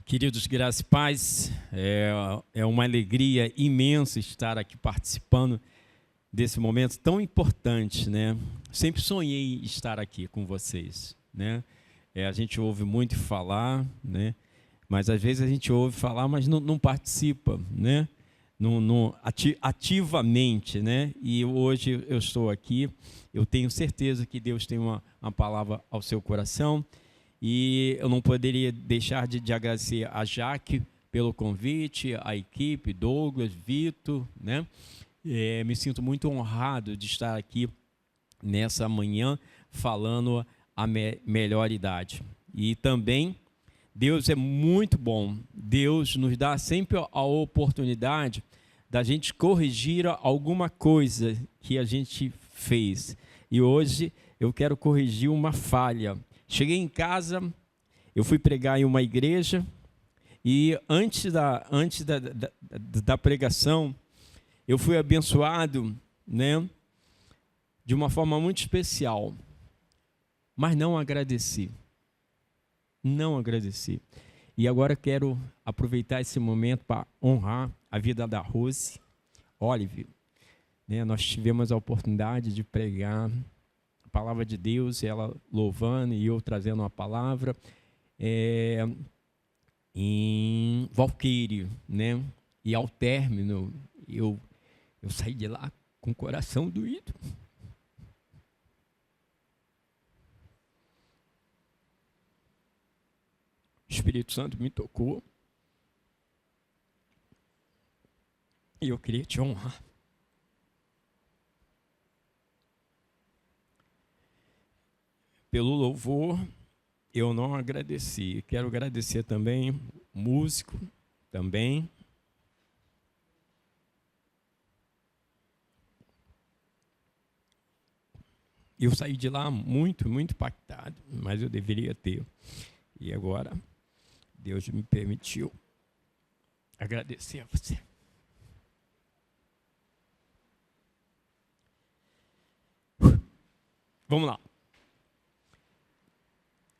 Queridos, graça e paz, é uma alegria imensa estar aqui participando desse momento tão importante, né? Sempre sonhei estar aqui com vocês, né? A gente ouve muito falar, né? Mas às vezes a gente ouve falar, mas não participa, né? Ativamente, né? E hoje eu estou aqui, eu tenho certeza que Deus tem uma palavra ao seu coração. E eu não poderia deixar de agradecer a Jaque pelo convite, a equipe, Douglas, Vitor, né? Me sinto muito honrado de estar aqui nessa manhã falando a melhor idade. E também, Deus é muito bom. Deus nos dá sempre a oportunidade da gente corrigir alguma coisa que a gente fez. E hoje eu quero corrigir uma falha. Cheguei em casa, eu fui pregar em uma igreja e antes da pregação, eu fui abençoado, né, de uma forma muito especial, mas não agradeci. Não agradeci. E agora quero aproveitar esse momento para honrar a vida da Rose Olive. Né, nós tivemos a oportunidade de pregar a palavra de Deus, ela louvando e eu trazendo uma palavra em Valqueire, né? E ao término eu saí de lá com o coração doído. O Espírito Santo me tocou e eu queria te honrar. Pelo louvor, eu não agradeci. Quero agradecer também o músico, também. Eu saí de lá muito impactado, mas eu deveria ter. E agora, Deus me permitiu agradecer a você. Vamos lá.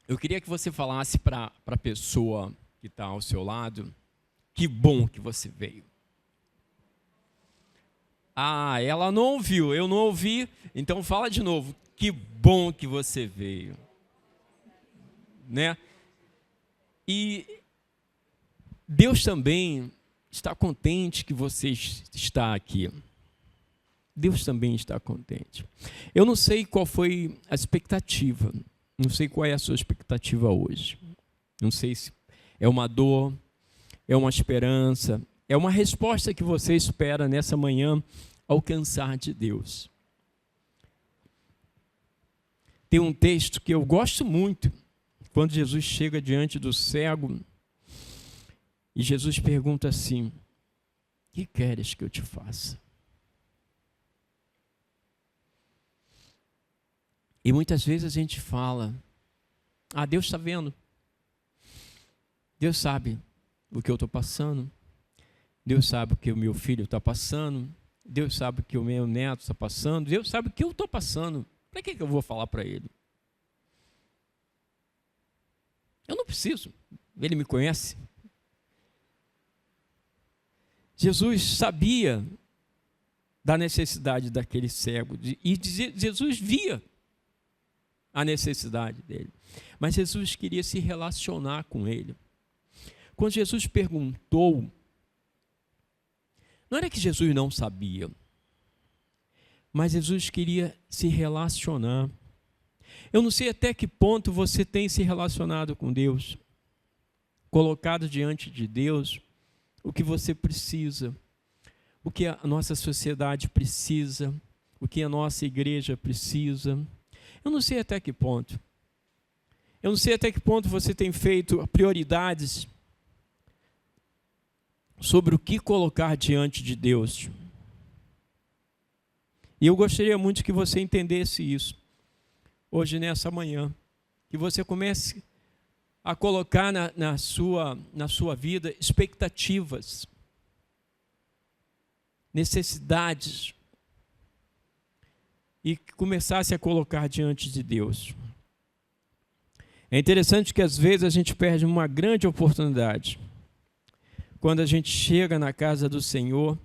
Eu queria que você falasse para a pessoa que está ao seu lado, que bom que você veio. Ah, ela não ouviu, eu não ouvi, então fala de novo. Que bom que você veio. Né? E Deus também está contente que você está aqui. Deus também está contente. Eu não sei qual foi a expectativa. Não sei qual é a sua expectativa hoje. Não sei se é uma dor, é uma esperança, é uma resposta que você espera nessa manhã alcançar de Deus. Tem um texto que eu gosto muito, quando Jesus chega diante do cego e Jesus pergunta assim: o que queres que eu te faça? E muitas vezes a gente fala: ah, Deus está vendo. Deus sabe o que eu estou passando. Deus sabe o que o meu filho está passando. Deus sabe o que o meu neto está passando. Deus sabe o que eu estou passando. Para que eu vou falar para ele? Eu não preciso. Ele me conhece. Jesus sabia da necessidade daquele cego. E Jesus via a necessidade dele. Mas Jesus queria se relacionar com ele. Quando Jesus perguntou, não era que Jesus não sabia, mas Jesus queria se relacionar. Eu não sei até que ponto você tem se relacionado com Deus, colocado diante de Deus o que você precisa, o que a nossa sociedade precisa, o que a nossa igreja precisa. Eu não sei até que ponto. Eu não sei até que ponto você tem feito prioridades sobre o que colocar diante de Deus. E eu gostaria muito que você entendesse isso hoje, nessa manhã. Que você comece a colocar na sua vida expectativas, necessidades, e que começasse a colocar diante de Deus. É interessante que às vezes a gente perde uma grande oportunidade. Quando a gente chega na casa do Senhor,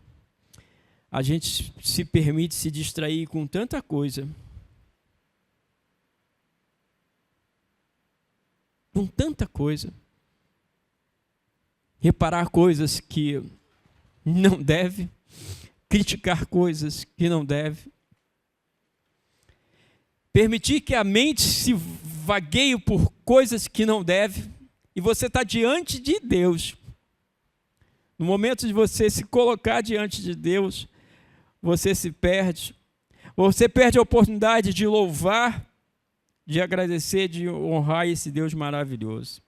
a gente se permite se distrair com tanta coisa. Com tanta coisa. Reparar coisas que não deve, criticar coisas que não deve. Permitir que a mente se vagueie por coisas que não deve, e você está diante de Deus. No momento de você se colocar diante de Deus, você se perde. Você perde a oportunidade de louvar, de agradecer, de honrar esse Deus maravilhoso.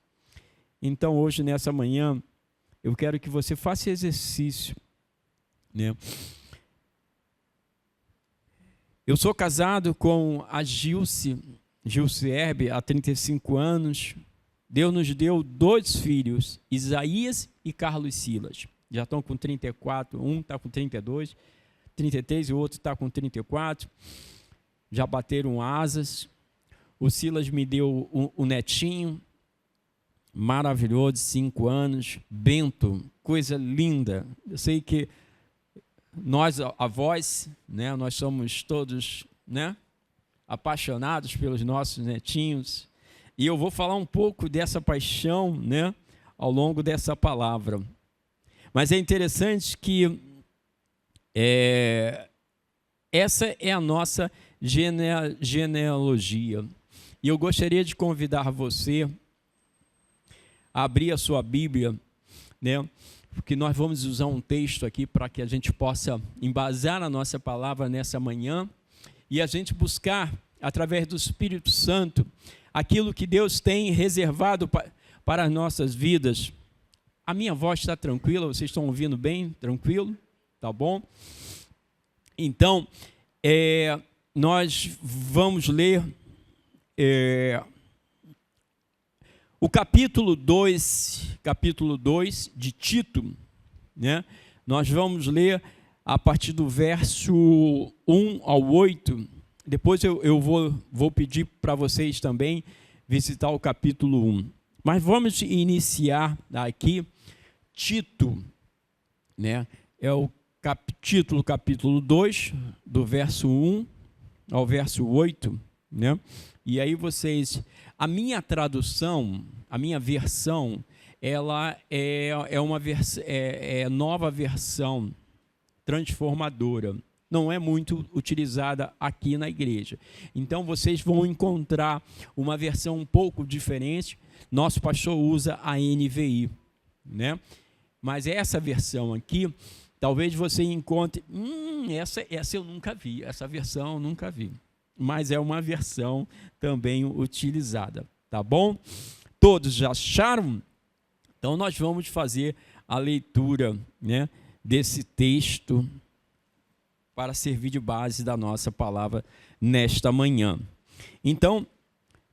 Então, hoje, nessa manhã, eu quero que você faça exercício, né? Eu sou casado com a Gilce Herbe, há 35 anos. Deus nos deu 2 filhos, Isaías e Carlos Silas. Já estão com 34, um está com 32, 33 e o outro está com 34. Já bateram asas. O Silas me deu o netinho, maravilhoso, de 5 anos, Bento, coisa linda. Eu sei que nós, avós, né, nós somos todos, né, apaixonados pelos nossos netinhos. E eu vou falar um pouco dessa paixão, né, ao longo dessa palavra. Mas é interessante que essa é a nossa genealogia. E eu gostaria de convidar você a abrir a sua Bíblia, né, porque nós vamos usar um texto aqui para que a gente possa embasar a nossa palavra nessa manhã e a gente buscar, através do Espírito Santo, aquilo que Deus tem reservado para as nossas vidas. A minha voz está tranquila? Vocês estão ouvindo bem? Tranquilo? Tá bom? Então, nós vamos ler o capítulo 2 de Tito, né? Nós vamos ler a partir do verso 1 ao 8. Depois eu vou pedir para vocês também visitar o capítulo 1. Mas vamos iniciar aqui Tito, né? É o capítulo 2, do verso 1 ao verso 8, né? E aí vocês, a minha tradução, a minha versão, ela é uma nova versão transformadora. Não é muito utilizada aqui na igreja. Então vocês vão encontrar uma versão um pouco diferente. Nosso pastor usa a NVI, né? Mas essa versão aqui, talvez você encontre, essa eu nunca vi, essa versão eu nunca vi. Mas é uma versão também utilizada, tá bom? Todos já acharam? Então nós vamos fazer a leitura, né, desse texto para servir de base da nossa palavra nesta manhã. Então,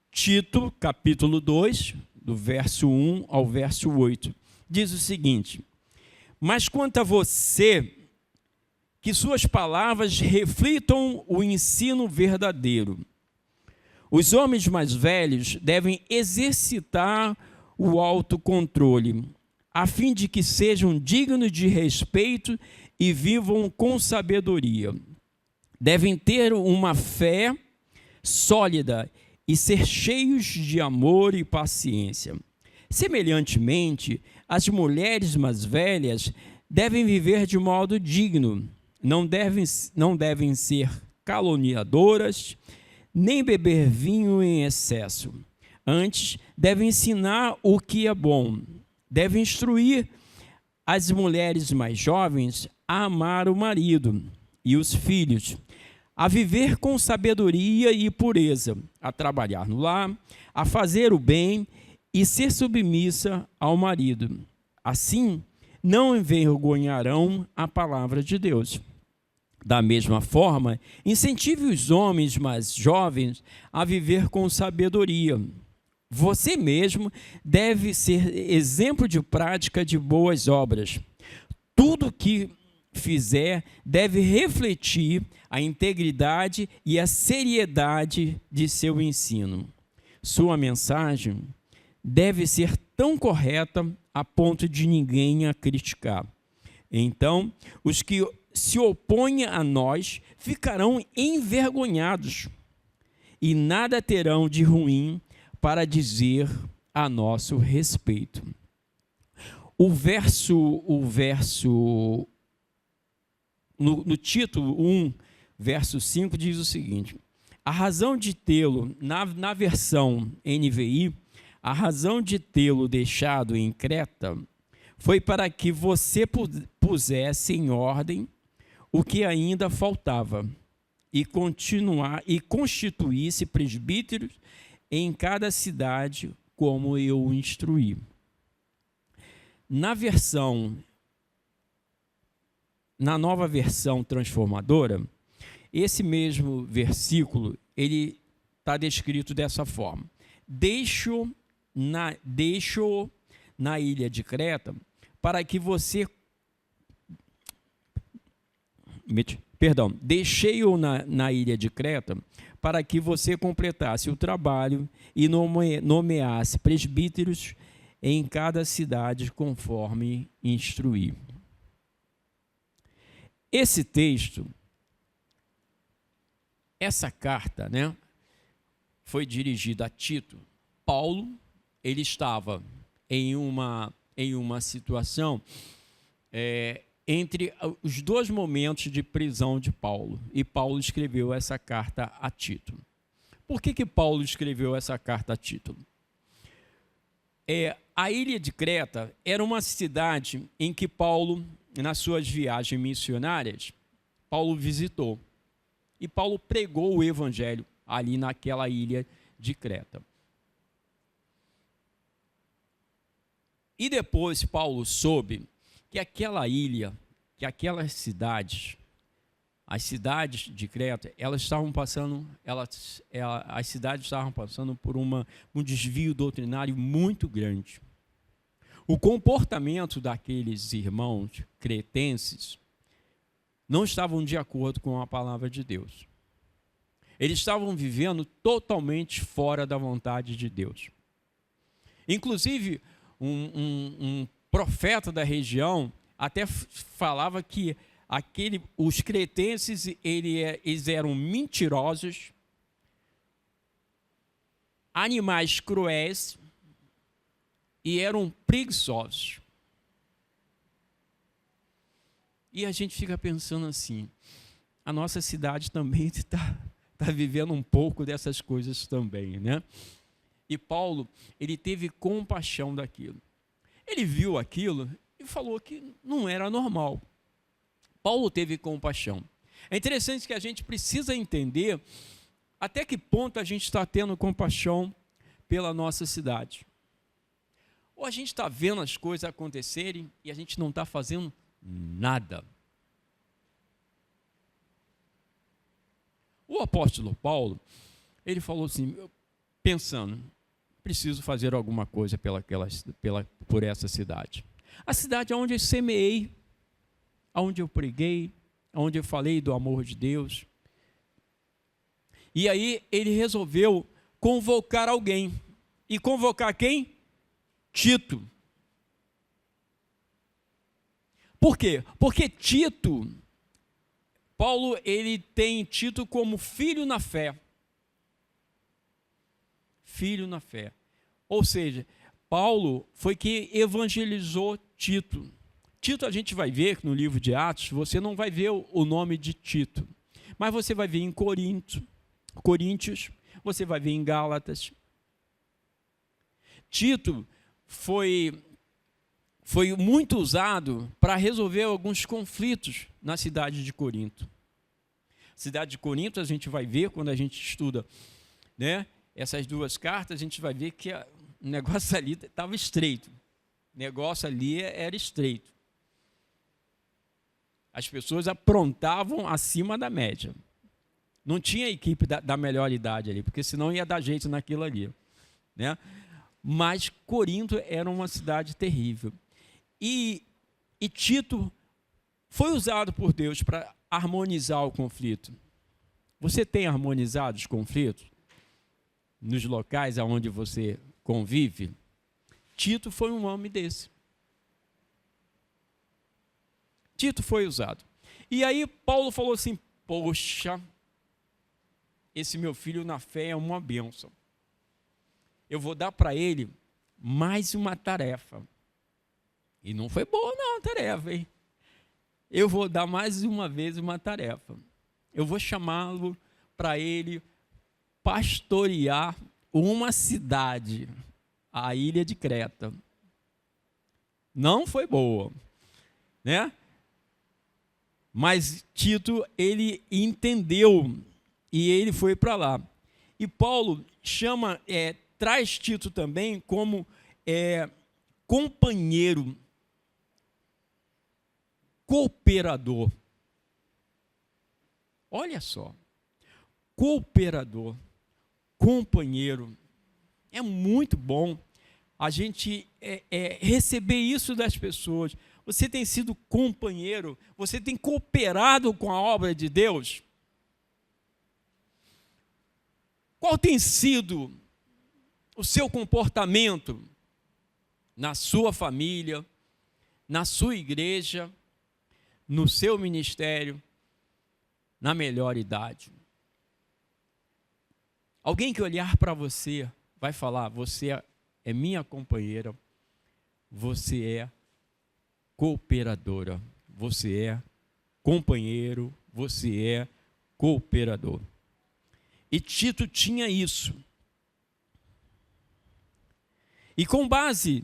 Tito, capítulo 2, do verso 1 ao verso 8, diz o seguinte: mas quanto a você, que suas palavras reflitam o ensino verdadeiro. Os homens mais velhos devem exercitar o autocontrole, a fim de que sejam dignos de respeito e vivam com sabedoria. Devem ter uma fé sólida e ser cheios de amor e paciência. Semelhantemente, as mulheres mais velhas devem viver de modo digno. Não devem ser caluniadoras, nem beber vinho em excesso. Antes, devem ensinar o que é bom. Devem instruir as mulheres mais jovens a amar o marido e os filhos, a viver com sabedoria e pureza, a trabalhar no lar, a fazer o bem e ser submissa ao marido. Assim, não envergonharão a palavra de Deus. Da mesma forma, incentive os homens mais jovens a viver com sabedoria. Você mesmo deve ser exemplo de prática de boas obras. Tudo que fizer deve refletir a integridade e a seriedade de seu ensino. sua mensagem deve ser tão correta a ponto de ninguém a criticar. Então, os que se opõem a nós ficarão envergonhados e nada terão de ruim para dizer a nosso respeito. No título 1, verso 5, diz o seguinte: a razão de tê-lo, na versão NVI, a razão de tê-lo deixado em Creta foi para que você pusesse em ordem o que ainda faltava e constituísse presbíteros em cada cidade, como eu o instruí. Na nova versão transformadora, esse mesmo versículo ele está descrito dessa forma: deixo na ilha de Creta para que você deixei-o na ilha de Creta para que você completasse o trabalho e nomeasse presbíteros em cada cidade conforme instruí. Esse texto, essa carta, foi dirigida a Tito. Paulo, ele estava em uma situação entre os dois momentos de prisão de Paulo, e Paulo escreveu essa carta a Tito. Por que Paulo escreveu essa carta a Tito? A ilha de Creta era uma cidade em que Paulo, nas suas viagens missionárias, Paulo visitou. E Paulo pregou o evangelho ali naquela ilha de Creta. E depois Paulo soube que aquela ilha, que aquelas cidades, as cidades de Creta, as cidades estavam passando por um desvio doutrinário muito grande. O comportamento daqueles irmãos cretenses não estavam de acordo com a palavra de Deus. Eles estavam vivendo totalmente fora da vontade de Deus. Inclusive, um profeta da região até falava que os cretenses eles eram mentirosos, animais cruéis e eram preguiçosos. E a gente fica pensando assim, a nossa cidade também está vivendo um pouco dessas coisas também, E Paulo, ele teve compaixão daquilo. Ele viu aquilo e falou que não era normal. Paulo teve compaixão. É interessante que a gente precisa entender até que ponto a gente está tendo compaixão pela nossa cidade. Ou a gente está vendo as coisas acontecerem e a gente não está fazendo nada. O apóstolo Paulo, ele falou assim, pensando, preciso fazer alguma coisa por essa cidade. A cidade onde eu semeei, onde eu preguei, onde eu falei do amor de Deus. E aí ele resolveu convocar alguém. E convocar quem? Tito. Por quê? Porque Tito, Paulo, ele tem Tito como filho na fé. Filho na fé. Ou seja, Paulo foi que evangelizou Tito. Tito, a gente vai ver que no livro de Atos, você não vai ver o nome de Tito, mas você vai ver em Coríntios, você vai ver em Gálatas. Tito foi muito usado para resolver alguns conflitos na cidade de Corinto. Cidade de Corinto, a gente vai ver quando a gente estuda, essas duas cartas, a gente vai ver que o negócio ali estava estreito. O negócio ali era estreito. As pessoas aprontavam acima da média. Não tinha equipe da melhor idade ali, porque senão ia dar jeito naquilo ali. Mas Corinto era uma cidade terrível. E Tito foi usado por Deus para harmonizar o conflito. Você tem harmonizado os conflitos? nos locais aonde você convive? Tito foi um homem desse. Tito foi usado. E aí Paulo falou assim, poxa, esse meu filho na fé é uma bênção. Eu vou dar para ele mais uma tarefa. E não foi boa não a tarefa, hein? Eu vou dar mais uma vez uma tarefa. Eu vou chamá-lo para ele pastorear uma cidade, a ilha de Creta. Não foi boa, né? Mas Tito, ele entendeu e ele foi para lá. E Paulo traz Tito também como companheiro, cooperador. Olha só, cooperador, companheiro. É muito bom a gente receber isso das pessoas. Você tem sido companheiro, você tem cooperado com a obra de Deus? Qual tem sido o seu comportamento na sua família, na sua igreja, no seu ministério, na melhor idade? Alguém que olhar para você vai falar, você é minha companheira, você é cooperadora, você é companheiro, você é cooperador. E Tito tinha isso. E com base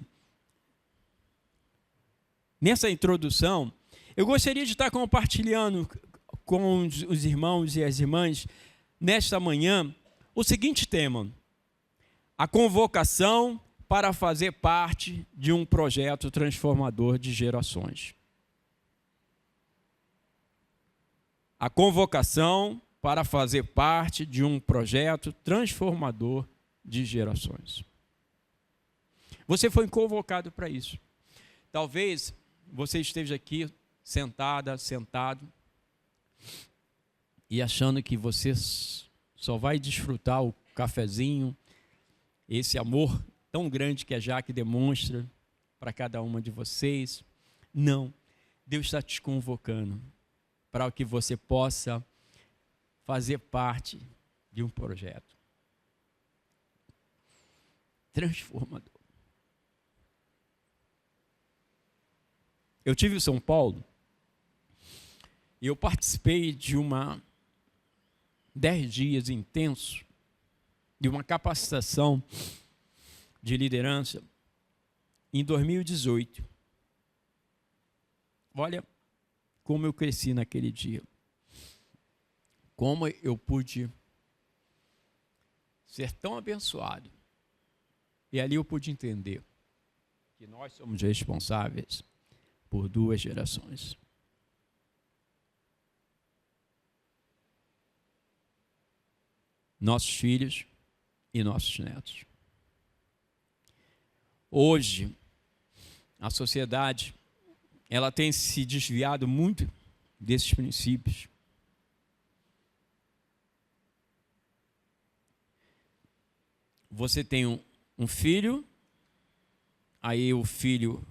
nessa introdução, eu gostaria de estar compartilhando com os irmãos e as irmãs, nesta manhã, o seguinte tema: a convocação para fazer parte de um projeto transformador de gerações. A convocação para fazer parte de um projeto transformador de gerações. Você foi convocado para isso. Talvez você esteja aqui sentada, sentado, e achando que você só vai desfrutar o cafezinho, esse amor tão grande que a Jaque demonstra para cada uma de vocês. Não, Deus está te convocando para que você possa fazer parte de um projeto transformador. Eu tive em São Paulo e eu participei de 10 dias intensos de uma capacitação de liderança em 2018. Olha como eu cresci naquele dia. Como eu pude ser tão abençoado. E ali eu pude entender que nós somos responsáveis por 2 gerações. Nossos filhos e nossos netos. Hoje, a sociedade, ela tem se desviado muito desses princípios. Você tem um filho, aí o filho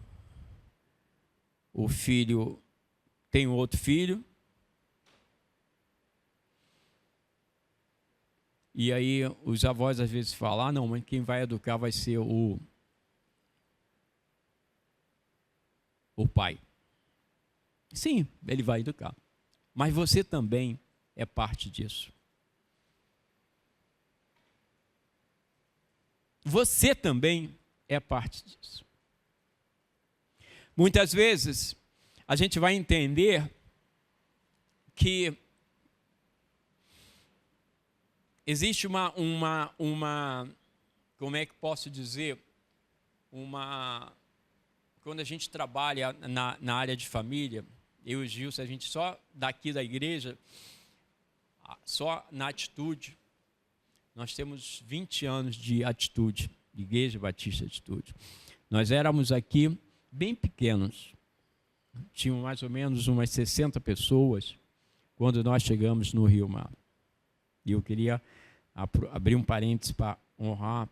tem outro filho, e aí os avós às vezes falam, não, mas quem vai educar vai ser o pai. Sim, ele vai educar, mas você também é parte disso. Você também é parte disso. Muitas vezes, a gente vai entender que existe uma como é que posso dizer, quando a gente trabalha na área de família, eu e o Gilson, a gente só daqui da igreja, só na atitude, nós temos 20 anos de atitude, Igreja Batista Atitude. Nós éramos aqui bem pequenos, tinham mais ou menos umas 60 pessoas quando nós chegamos no Rio Mar. E eu queria abrir um parênteses para honrar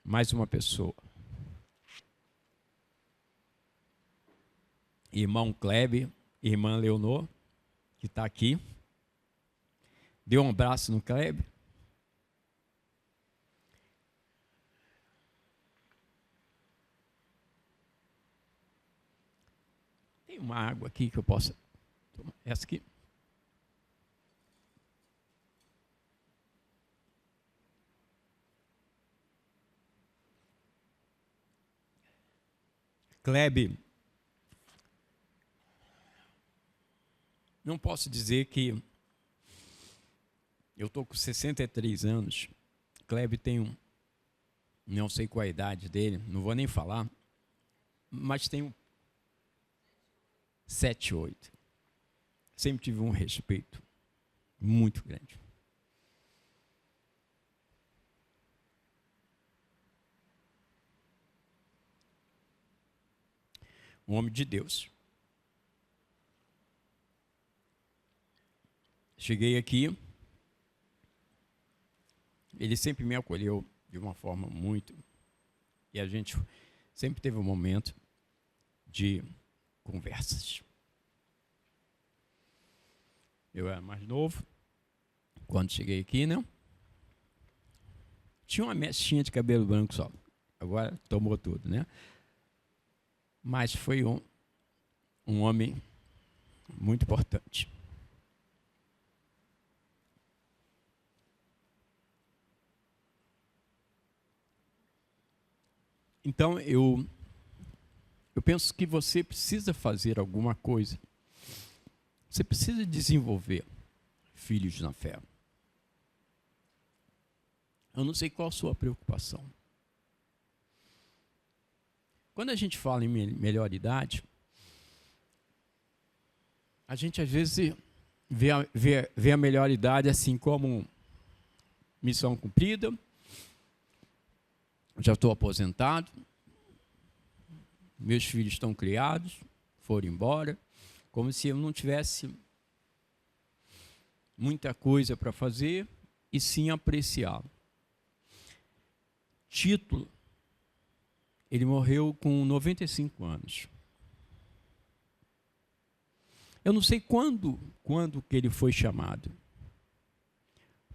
mais uma pessoa. Irmão Kleber, irmã Leonor, que está aqui. Dê um abraço no Kleber. Tem uma água aqui que eu possa tomar. Essa aqui. Kleber, não posso dizer que eu estou com 63 anos. Kleber tem não sei qual a idade dele, não vou nem falar, mas tem 7, 8. Sempre tive um respeito muito grande. Um homem de Deus. Cheguei aqui, ele sempre me acolheu de uma forma muito... E a gente sempre teve um momento de conversas. Eu era mais novo, quando cheguei aqui, né? Tinha uma mechinha de cabelo branco só. Agora tomou tudo, né? Mas foi um homem muito importante. Então, eu penso que você precisa fazer alguma coisa. Você precisa desenvolver filhos na fé. Eu não sei qual a sua preocupação. Quando a gente fala em melhor idade, a gente às vezes vê a melhor idade assim como missão cumprida, já estou aposentado, meus filhos estão criados, foram embora, como se eu não tivesse muita coisa para fazer e sim apreciá-lo. Título, ele morreu com 95 anos. Eu não sei quando que ele foi chamado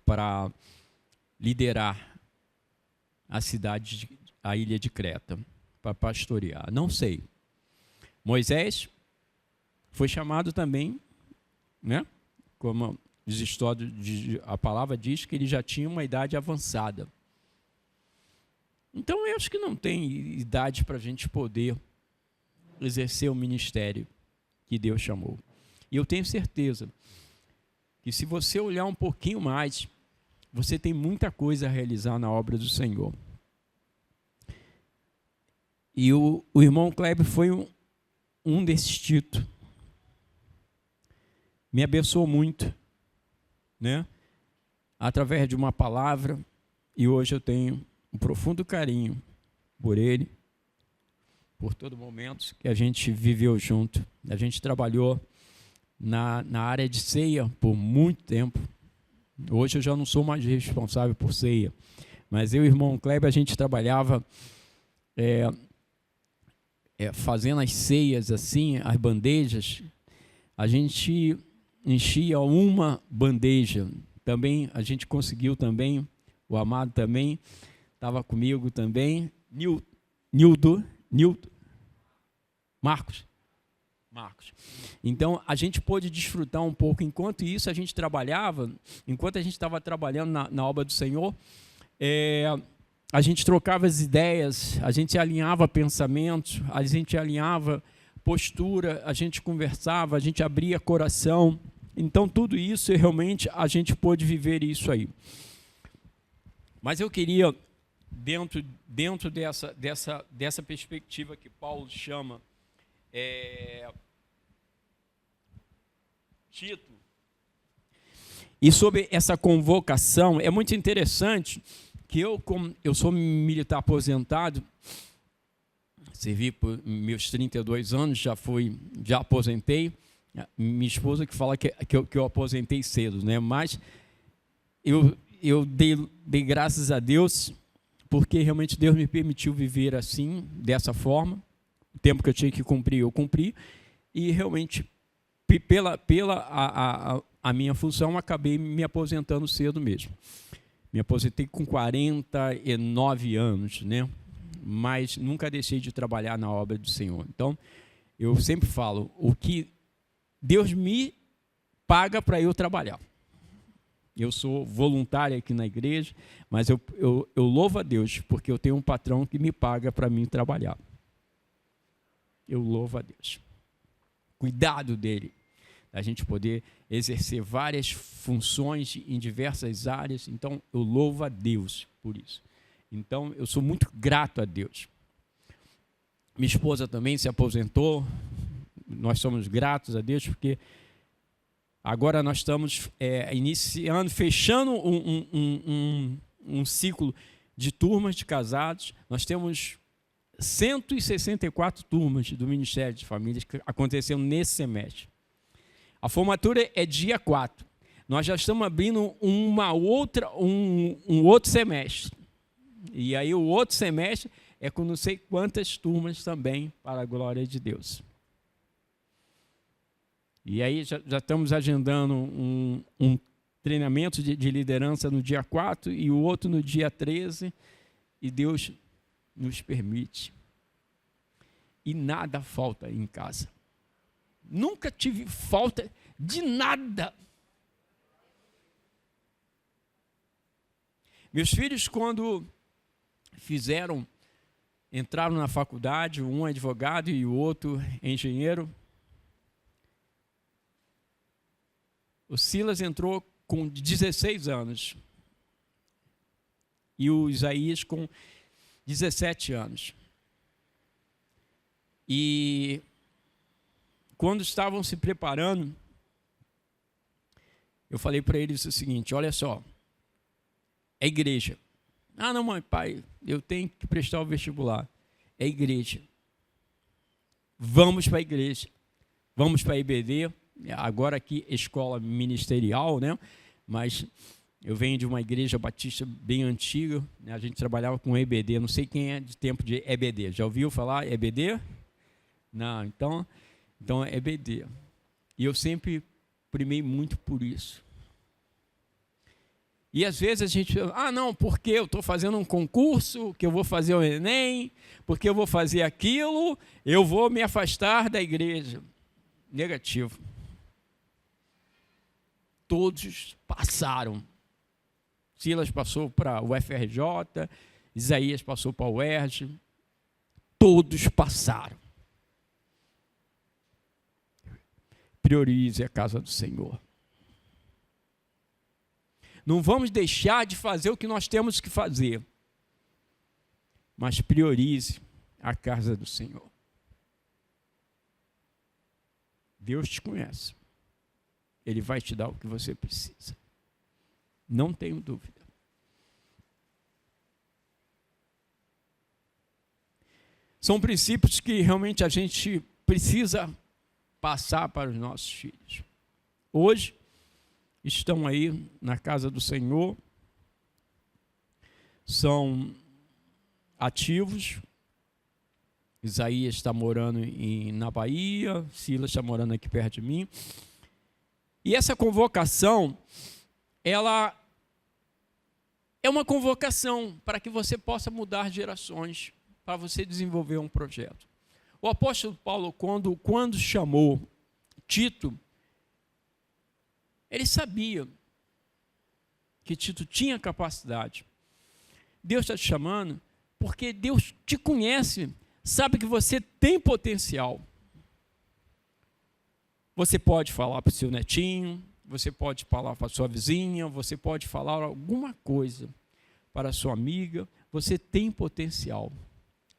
para liderar a ilha de Creta, para pastorear. Não sei. Moisés foi chamado também, né? Como a palavra diz que ele já tinha uma idade avançada. Então, eu acho que não tem idade para a gente poder exercer o ministério que Deus chamou. E eu tenho certeza que se você olhar um pouquinho mais, você tem muita coisa a realizar na obra do Senhor. E o irmão Kleber foi um desses títulos. Me abençoou muito, né? Através de uma palavra, e hoje eu tenho um profundo carinho por ele, por todo momento que a gente viveu junto. A gente trabalhou na área de ceia por muito tempo. Hoje eu já não sou mais responsável por ceia, mas eu e o irmão Kleber, a gente trabalhava fazendo as ceias assim, as bandejas. A gente enchia uma bandeja. Também a gente conseguiu também, o Amado também estava comigo também, Nildo, Marcos. Então, a gente pôde desfrutar um pouco. Enquanto isso, a gente trabalhava, enquanto a gente estava trabalhando na obra do Senhor, a gente trocava as ideias, a gente alinhava pensamentos, a gente alinhava postura, a gente conversava, a gente abria coração. Então, tudo isso, realmente, a gente pôde viver isso aí. Mas eu queria, dentro dessa perspectiva que Paulo chama título, e sobre essa convocação, é muito interessante que como eu sou militar aposentado, servi por meus 32 anos, já aposentei. Minha esposa que fala que eu aposentei cedo, né? Mas eu dei graças a Deus, porque realmente Deus me permitiu viver assim, dessa forma. O tempo que eu tinha que cumprir, eu cumpri. E realmente, pela a minha função, acabei me aposentando cedo mesmo. Me aposentei com 49 anos, né? Mas nunca deixei de trabalhar na obra do Senhor. Então, eu sempre falo, o que Deus me paga para eu trabalhar. Eu sou voluntário aqui na igreja, mas eu louvo a Deus, porque eu tenho um patrão que me paga para mim trabalhar. Eu louvo a Deus. Cuidado dele, a gente poder exercer várias funções em diversas áreas. Então, eu louvo a Deus por isso. Então, eu sou muito grato a Deus. Minha esposa também se aposentou. Nós somos gratos a Deus, porque agora nós estamos iniciando, fechando um ciclo de turmas de casados. Nós temos 164 turmas do Ministério de Famílias que aconteceram nesse semestre. A formatura é dia 4. Nós já estamos abrindo um outro semestre. E aí o outro semestre é com não sei quantas turmas também, para a glória de Deus. E aí já estamos agendando um treinamento de liderança no dia 4 e o outro no dia 13. E Deus nos permite. E nada falta em casa. Nunca tive falta de nada. Meus filhos, quando entraram na faculdade, um advogado e o outro engenheiro. O Silas entrou com 16 anos e o Isaías com 17 anos. E quando estavam se preparando, eu falei para eles o seguinte: olha só, é igreja. Ah, não, mãe, pai, eu tenho que prestar o vestibular. É igreja. Vamos para a igreja. Vamos para a EBD. Agora aqui, escola ministerial, né? Mas eu venho de uma igreja batista bem antiga, né? A gente trabalhava com EBD. Não sei quem é de tempo de EBD. Já ouviu falar EBD? Não, então é EBD. E eu sempre primei muito por isso. E às vezes a gente fala, não, porque eu estou fazendo um concurso, que eu vou fazer o Enem, porque eu vou fazer aquilo, eu vou me afastar da igreja. Negativo. Todos passaram. Silas passou para o UFRJ, Isaías passou para o UERJ, todos passaram. Priorize a casa do Senhor. Não vamos deixar de fazer o que nós temos que fazer, mas priorize a casa do Senhor. Deus te conhece. Ele vai te dar o que você precisa. Não tenho dúvida. São princípios que realmente a gente precisa passar para os nossos filhos. Hoje, estão aí na casa do Senhor, são ativos. Isaías está morando na Bahia, Silas está morando aqui perto de mim. E essa convocação, ela é uma convocação para que você possa mudar gerações, para você desenvolver um projeto. O apóstolo Paulo, quando chamou Tito, ele sabia que Tito tinha capacidade. Deus está te chamando porque Deus te conhece, sabe que você tem potencial. Você pode falar para o seu netinho, você pode falar para a sua vizinha, você pode falar alguma coisa para a sua amiga, você tem potencial.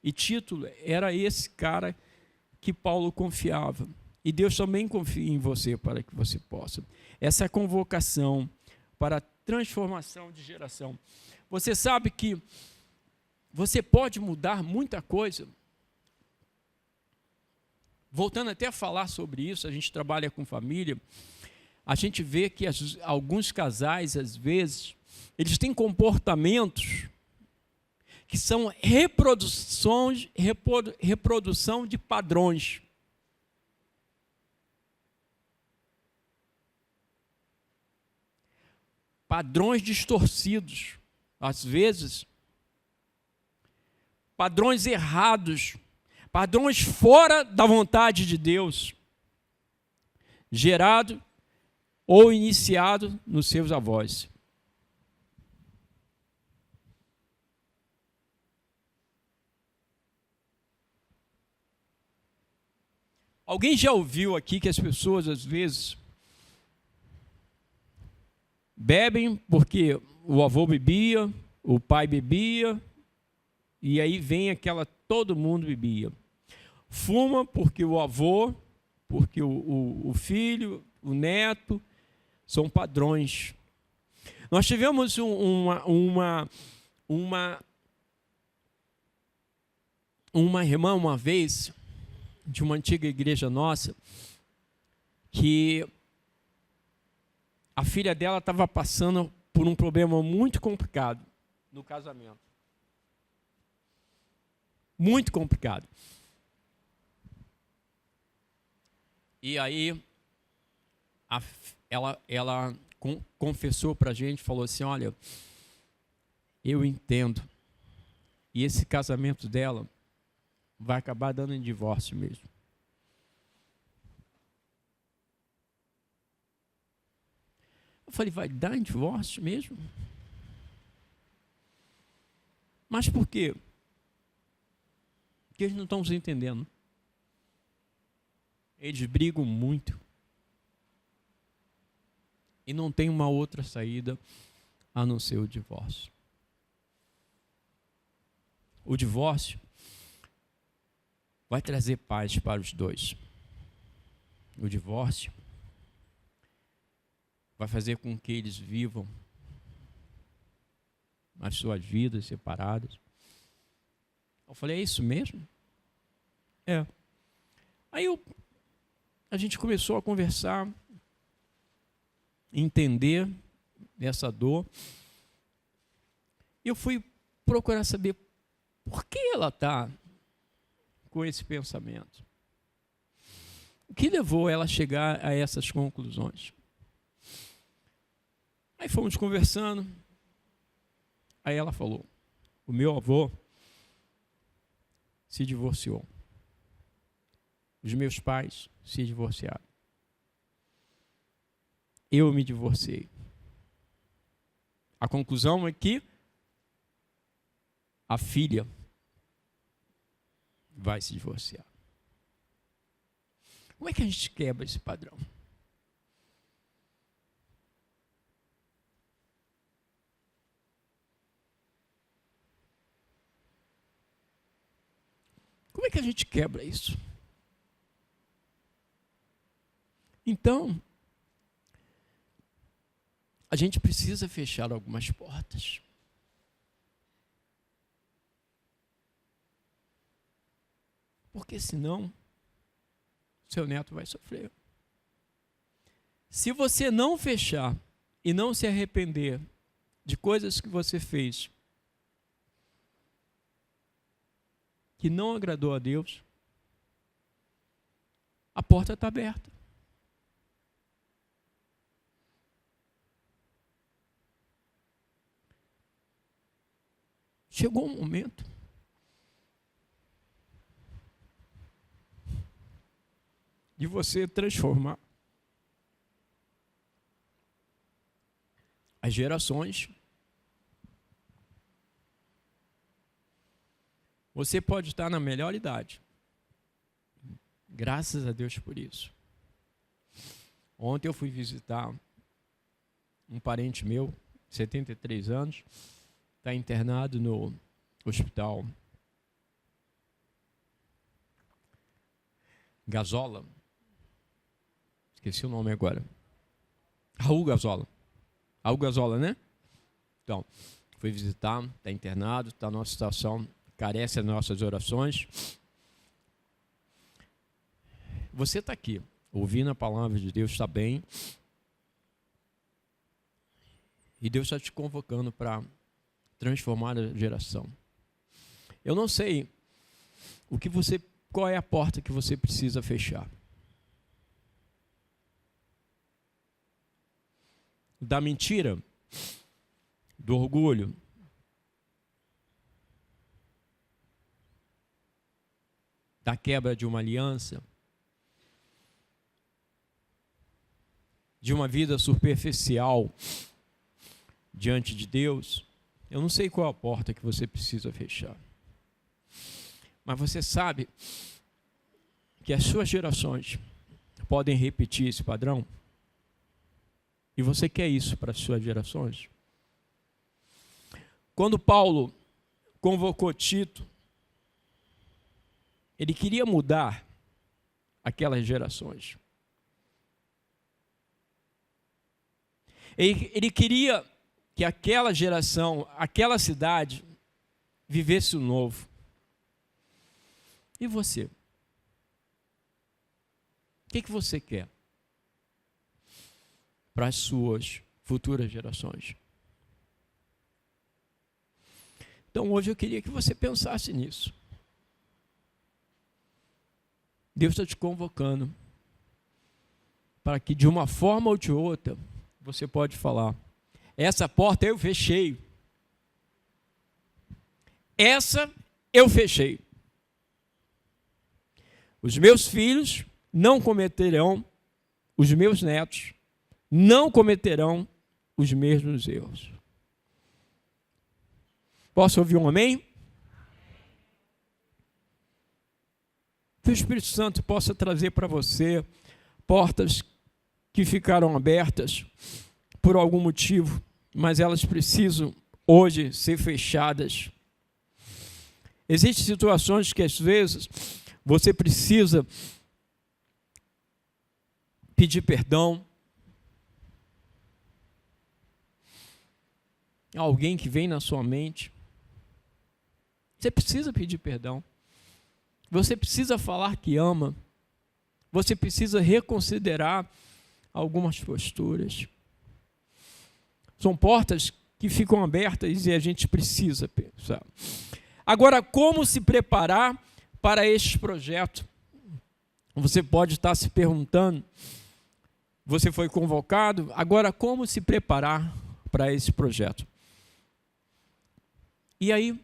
E Tito era esse cara que Paulo confiava. E Deus também confia em você para que você possa. Essa convocação para a transformação de geração. Você sabe que você pode mudar muita coisa. Voltando até a falar sobre isso, a gente trabalha com família, a gente vê que alguns casais, às vezes, eles têm comportamentos que são reprodução de padrões. Padrões distorcidos, às vezes, padrões errados, padrões fora da vontade de Deus, gerado ou iniciado nos seus avós. Alguém já ouviu aqui que as pessoas, às vezes, bebem porque o avô bebia, o pai bebia, e aí vem todo mundo bebia. Fuma porque o avô, porque o filho, o neto, são padrões. Nós tivemos uma irmã uma vez, de uma antiga igreja nossa, que a filha dela estava passando por um problema muito complicado no casamento. Muito complicado. E aí, ela confessou para a gente, falou assim, olha, eu entendo. E esse casamento dela vai acabar dando em divórcio mesmo. Eu falei, vai dar em divórcio mesmo? Mas por quê? Porque eles não estão se entendendo. Eles brigam muito. E não tem uma outra saída a não ser o divórcio. O divórcio vai trazer paz para os dois. O divórcio vai fazer com que eles vivam as suas vidas separadas. Eu falei, é isso mesmo? É. Aí a gente começou a conversar, entender essa dor. E eu fui procurar saber por que ela está com esse pensamento. O que levou ela a chegar a essas conclusões? Aí fomos conversando. Aí ela falou, o meu avô se divorciou. Os meus pais se divorciaram. Eu me divorciei. A conclusão é que a filha vai se divorciar. Como é que a gente quebra esse padrão? Como é que a gente quebra isso? Então, a gente precisa fechar algumas portas. Porque senão, seu neto vai sofrer. Se você não fechar e não se arrepender de coisas que você fez que não agradou a Deus, a porta está aberta. Chegou um momento de você transformar as gerações. Você pode estar na melhor idade. Graças a Deus por isso. Ontem eu fui visitar um parente meu, 73 anos, está internado no hospital Gazola. Esqueci o nome agora. Raul Gazola. Raul Gazola, né? Então, fui visitar, está internado, está numa situação, carece das nossas orações. Você está aqui, ouvindo a palavra de Deus, está bem. E Deus está te convocando para transformar a geração. Eu não sei qual é a porta que você precisa fechar. Da mentira, do orgulho, da quebra de uma aliança, de uma vida superficial diante de Deus. Eu não sei qual é a porta que você precisa fechar. Mas você sabe que as suas gerações podem repetir esse padrão? E você quer isso para as suas gerações? Quando Paulo convocou Tito, ele queria mudar aquelas gerações. Ele queria que aquela geração, aquela cidade, vivesse o novo. E você? O que você quer para as suas futuras gerações? Então hoje eu queria que você pensasse nisso. Deus está te convocando para que de uma forma ou de outra você pode falar: essa porta eu fechei. Essa eu fechei. Os meus filhos não cometerão, os meus netos não cometerão os mesmos erros. Posso ouvir um amém? Que o Espírito Santo possa trazer para você portas que ficaram abertas por algum motivo, mas elas precisam hoje ser fechadas. Existem situações que às vezes você precisa pedir perdão a alguém que vem na sua mente. Você precisa pedir perdão. Você precisa falar que ama. Você precisa reconsiderar algumas posturas. São portas que ficam abertas e a gente precisa pensar. Agora, como se preparar para este projeto? Você pode estar se perguntando, você foi convocado, agora como se preparar para esse projeto? E aí,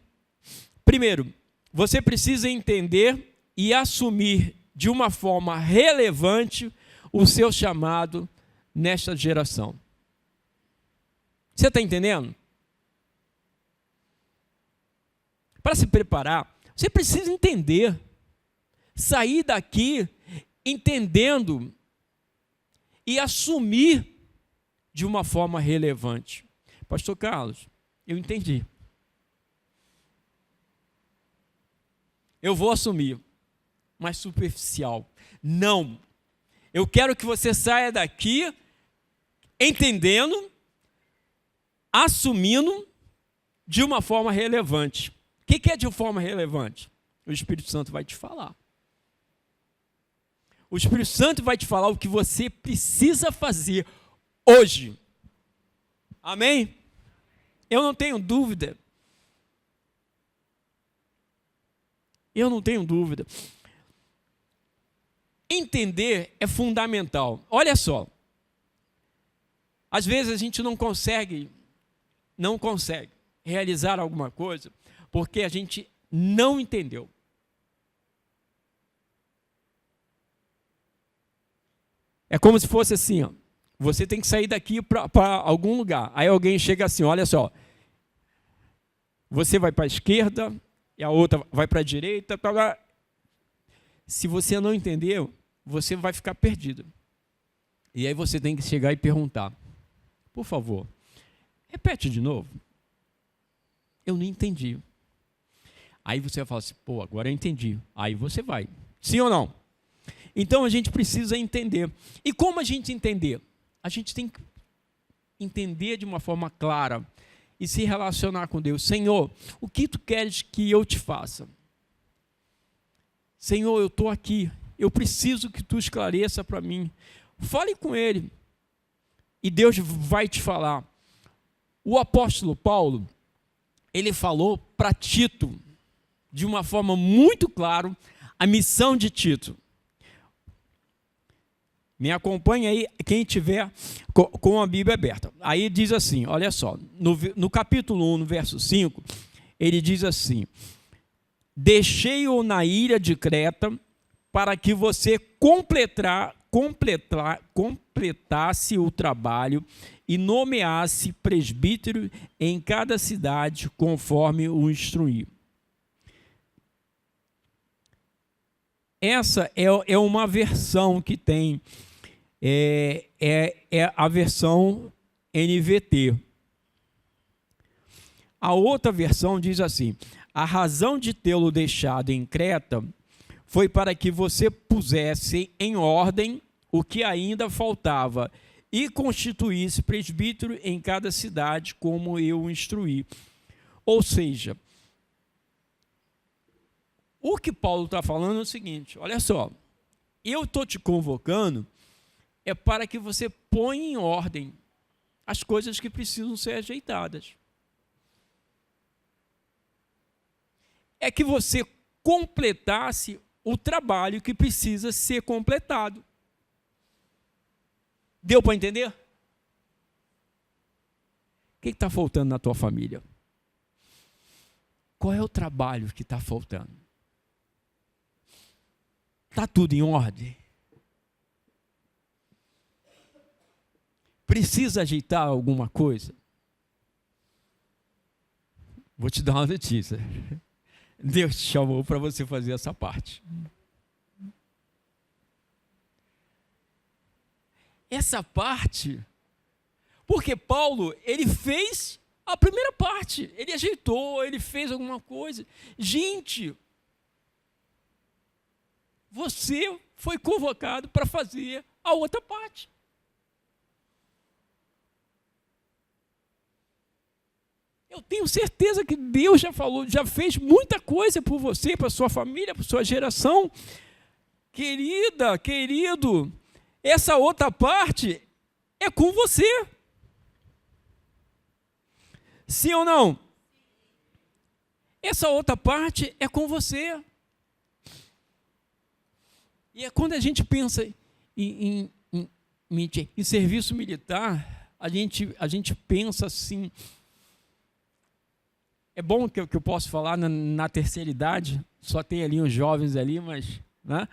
primeiro, você precisa entender e assumir de uma forma relevante o seu chamado nesta geração. Você está entendendo? Para se preparar, você precisa entender, sair daqui entendendo e assumir de uma forma relevante. Pastor Carlos, eu entendi. Eu vou assumir, mas superficial. Não. Eu quero que você saia daqui entendendo, assumindo de uma forma relevante. O que é de forma relevante? O Espírito Santo vai te falar. O Espírito Santo vai te falar o que você precisa fazer hoje. Amém? Eu não tenho dúvida. Eu não tenho dúvida. Entender é fundamental. Olha só. Às vezes a gente não consegue realizar alguma coisa porque a gente não entendeu. É como se fosse assim, ó. Você tem que sair daqui para algum lugar. Aí alguém chega assim, olha só. Você vai para a esquerda e a outra vai para a direita. Se você não entendeu, você vai ficar perdido. E aí você tem que chegar e perguntar: por favor, repete de novo. Eu não entendi. Aí você vai falar assim: pô, agora eu entendi. Aí você vai. Sim ou não? Então a gente precisa entender. E como a gente entender? A gente tem que entender de uma forma clara e se relacionar com Deus. Senhor, o que tu queres que eu te faça? Senhor, eu estou aqui. Eu preciso que tu esclareça para mim. Fale com Ele. E Deus vai te falar. O apóstolo Paulo, ele falou para Tito, de uma forma muito clara, a missão de Tito. Me acompanha aí, quem tiver com a Bíblia aberta. Aí diz assim, olha só, no capítulo 1, no verso 5, ele diz assim: deixei-o na ilha de Creta para que você completasse o trabalho e nomeasse presbítero em cada cidade conforme o instruí. Essa é uma versão que tem, é a versão NVT. A outra versão diz assim: a razão de tê-lo deixado em Creta foi para que você pusesse em ordem o que ainda faltava e constituísse presbítero em cada cidade, como eu o instruí. Ou seja, o que Paulo está falando é o seguinte: olha só, eu estou te convocando é para que você ponha em ordem as coisas que precisam ser ajeitadas. É que você completasse o trabalho que precisa ser completado. Deu para entender? O que está faltando na tua família? Qual é o trabalho que está faltando? Está tudo em ordem? Precisa ajeitar alguma coisa? Vou te dar uma notícia. Deus te chamou para você fazer essa parte. Essa parte, porque Paulo, ele fez a primeira parte, ele ajeitou, ele fez alguma coisa. Gente, você foi convocado para fazer a outra parte. Eu tenho certeza que Deus já falou, já fez muita coisa por você, para sua família, para sua geração. Querida, querido, essa outra parte é com você. Sim ou não? Essa outra parte é com você. E é quando a gente pensa em serviço militar, a gente pensa assim. É bom que eu posso falar na terceira idade, só tem ali os jovens ali, mas, né?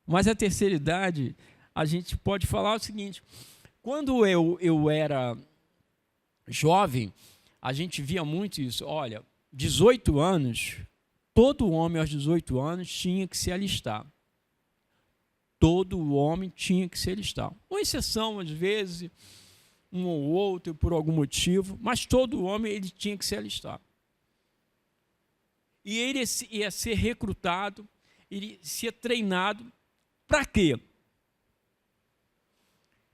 Mas a terceira idade, a gente pode falar o seguinte: quando eu era jovem, a gente via muito isso. Olha, 18 anos, todo homem aos 18 anos tinha que se alistar. Todo homem tinha que se alistar. Com exceção, às vezes, um ou outro, por algum motivo, mas todo homem ele tinha que se alistar. E ele ia ser recrutado, ele ia ser treinado. Para quê?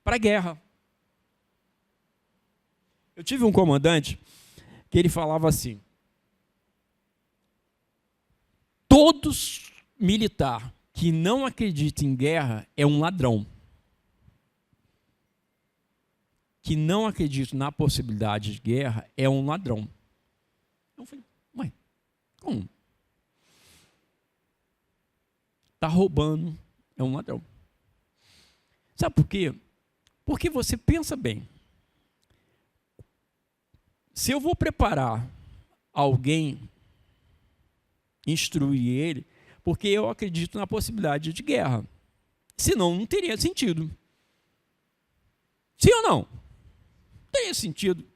Para a guerra. Eu tive um comandante que ele falava assim: todo militar que não acredita em guerra é um ladrão. Que não acredita na possibilidade de guerra é um ladrão. Eu falei, mãe, como? Está roubando, é um ladrão. Sabe por quê? Porque você pensa bem. Se eu vou preparar alguém, instruir ele, porque eu acredito na possibilidade de guerra. Senão não teria sentido. Sim ou não? Não teria sentido.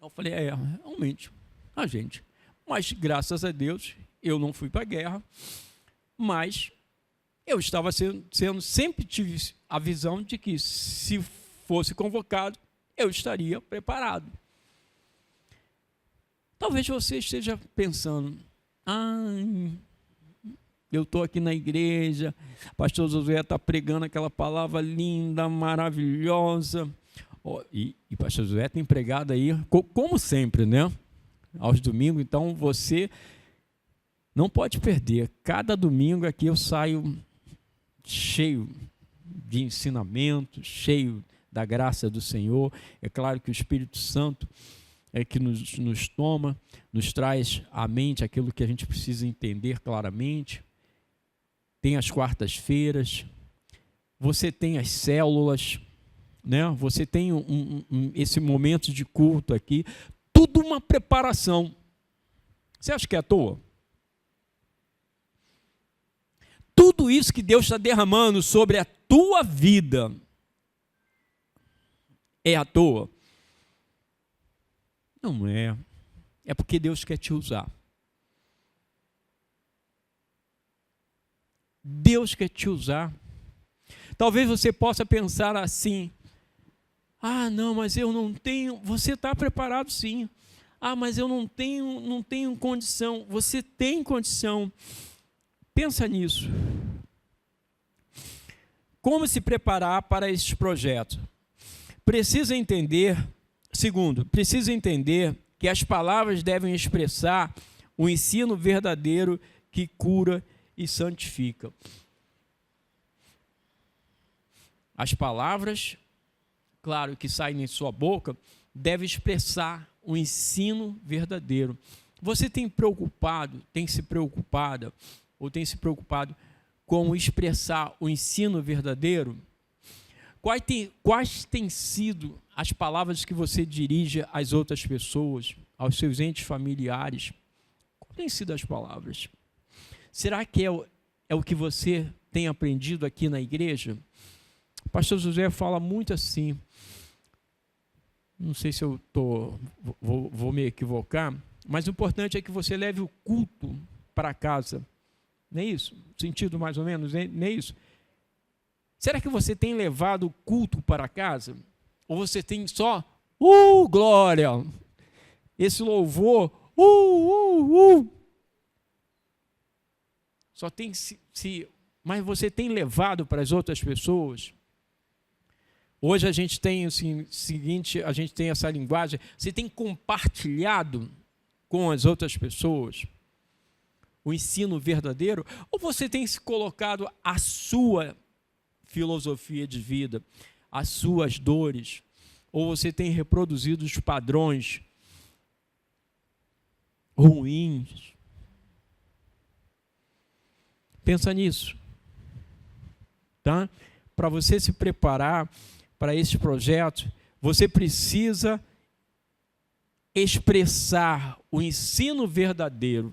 Eu falei, realmente, a gente. Mas, graças a Deus, eu não fui para a guerra, mas eu estava sempre tive a visão de que, se fosse convocado, eu estaria preparado. Talvez você esteja pensando, eu estou aqui na igreja, pastor Josué está pregando aquela palavra linda, maravilhosa, e pastor Josué tem pregado aí, como sempre, né? Aos domingos, então você não pode perder. Cada domingo aqui eu saio cheio de ensinamento, cheio da graça do Senhor. É claro que o Espírito Santo é que nos toma, nos traz à mente aquilo que a gente precisa entender claramente. Tem as quartas-feiras, você tem as células, né? Você tem esse momento de culto aqui, tudo uma preparação. Você acha que é à toa? Tudo isso que Deus está derramando sobre a tua vida é à toa? Não é. É porque Deus quer te usar. Deus quer te usar. Talvez você possa pensar assim: ah, não, mas eu não tenho. Você está preparado sim. Ah, mas eu não tenho condição. Você tem condição. Pensa nisso. Como se preparar para esses projetos? Precisa entender, segundo, precisa entender que as palavras devem expressar o ensino verdadeiro que cura e santifica. As palavras, claro, que saem em sua boca, devem expressar o ensino verdadeiro. Você tem se preocupado com expressar o ensino verdadeiro? Quais têm sido as palavras que você dirige às outras pessoas, aos seus entes familiares? Quais têm sido as palavras? Será que é o que você tem aprendido aqui na igreja? O pastor José fala muito assim, não sei se eu vou me equivocar, mas o importante é que você leve o culto para casa. Não é isso? Sentido mais ou menos, não é isso? Será que você tem levado o culto para casa? Ou você tem só, glória, esse louvor, Só tem mas você tem levado para as outras pessoas? Hoje a gente tem a gente tem essa linguagem, você tem compartilhado com as outras pessoas o ensino verdadeiro? Ou você tem se colocado a sua filosofia de vida, as suas dores? Ou você tem reproduzido os padrões ruins? Pensa nisso, tá? Para você se preparar para esse projeto, você precisa expressar o ensino verdadeiro.